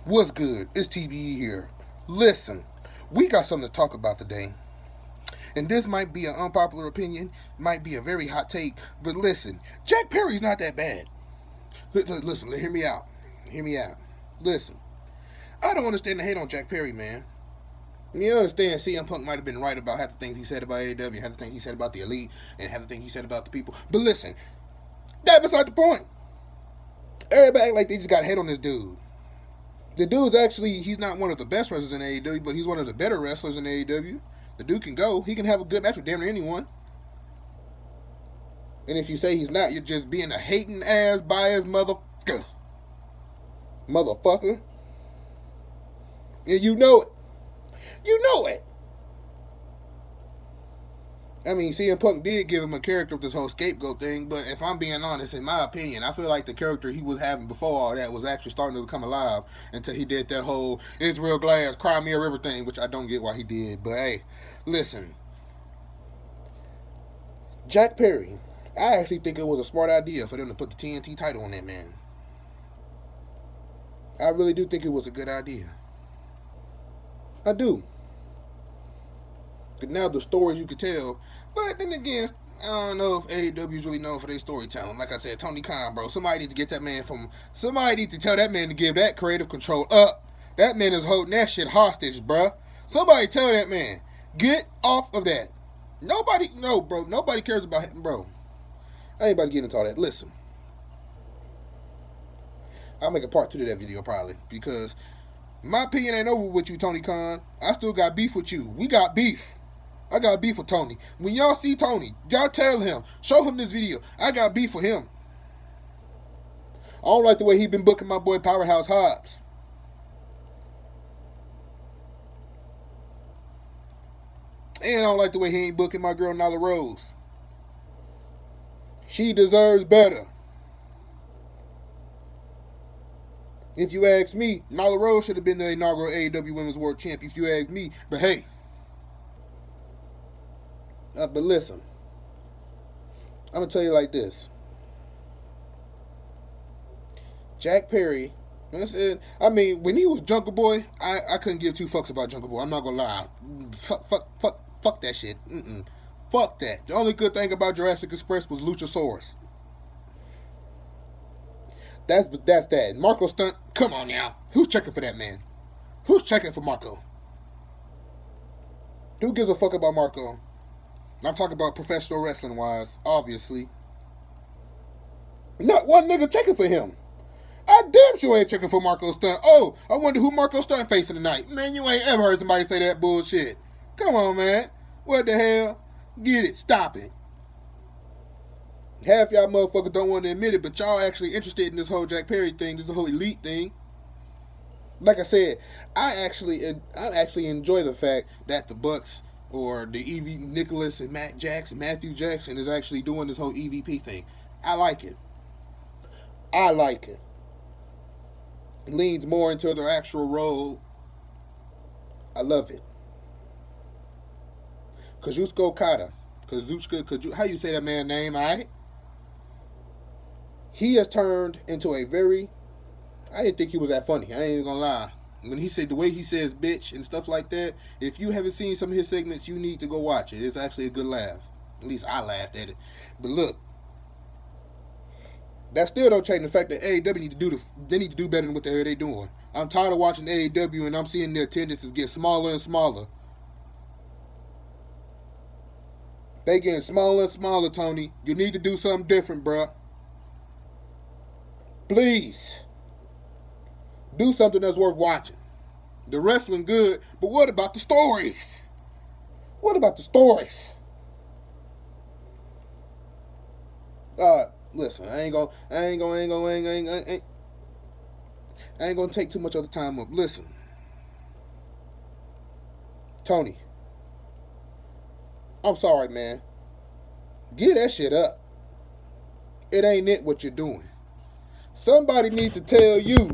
What's good? It's TBE here. Listen, we got something to talk about today. And this might be an unpopular opinion, might be a very hot take, but listen, Jack Perry's not that bad. Listen, hear me out. Hear me out. Listen, I don't understand the hate on Jack Perry, man. You understand CM Punk might have been right about half the things he said about AEW, half the things he said about the Elite, and half the things he said about the people. But listen, that beside the point. Everybody act like they just got hate on this dude. The dude's actually, he's not one of the best wrestlers in AEW, but he's one of the better wrestlers in AEW. The dude can go. He can have a good match with damn near anyone. And if you say he's not, you're just being a hating ass biased motherfucker. Motherfucker. And you know it. You know it. I mean, CM Punk did give him a character with this whole scapegoat thing, but if I'm being honest, in my opinion, I feel like the character he was having before all that was actually starting to come alive until he did that whole It's Real Glass, Cry Me a River thing, which I don't get why he did. But hey, listen, Jack Perry, I actually think it was a smart idea for them to put the TNT title on that man. I really do think it was a good idea. I do. Now the stories you could tell, but then again, I don't know if AEW is really known for their storytelling. Like I said, Tony Khan, bro, somebody needs to get that man from. Somebody needs to tell that man to give that creative control up. That man is holding that shit hostage, bro. Somebody tell that man, get off of that. Nobody, no, bro. Nobody cares about him, bro. I ain't about to get into all that. Listen, I'll make a part two to that video probably because my opinion ain't over with you, Tony Khan. I still got beef with you. We got beef. I got beef with Tony. When y'all see Tony, y'all tell him, show him this video. I got beef with him. I don't like the way he been booking my boy Powerhouse Hobbs. And I don't like the way he ain't booking my girl Nyla Rose. She deserves better. If you ask me, Nyla Rose should have been the inaugural AEW Women's World Champ. If you ask me, but hey. But listen, I'm going to tell you like this. Jack Perry, I mean, when he was Jungle Boy, I couldn't give two fucks about Jungle Boy. I'm not going to lie. Fuck that shit. Fuck that. The only good thing about Jurassic Express was Luchasaurus. That's that. Marco Stunt, come on now. Who's checking for that man? Who's checking for Marco? Who gives a fuck about Marco? I'm talking about professional wrestling wise, obviously. Not one nigga checking for him. I damn sure ain't checking for Marco Stunt. Oh, I wonder who Marco Stunt facing tonight. Man, you ain't ever heard somebody say that bullshit. Come on, man. What the hell? Get it. Stop it. Half y'all motherfuckers don't want to admit it, but y'all actually interested in this whole Jack Perry thing, this whole elite thing. Like I said, I actually enjoy the fact that the Bucks or the Nicholas and Matthew Jackson is actually doing this whole EVP thing. I like it. I like it. It leans more into their actual role. I love it. Kazuchika Okada. How you say that man's name, alright? He has turned into a very, I didn't think he was that funny. I ain't gonna lie. When he said the way he says bitch and stuff like that, if you haven't seen some of his segments, you need to go watch it. It's actually a good laugh. At least I laughed at it. But look, that still don't change the fact that AEW need to do better than what the hell they doing. I'm tired of watching AEW and I'm seeing the attendances get smaller and smaller. They getting smaller and smaller, Tony. You need to do something different, bruh. Please. Do something that's worth watching. The wrestling good, but what about the stories? What about the stories? Listen, I ain't gonna take too much of the time up. Listen, Tony, I'm sorry, man. Get that shit up. It ain't it what you're doing. Somebody needs to tell you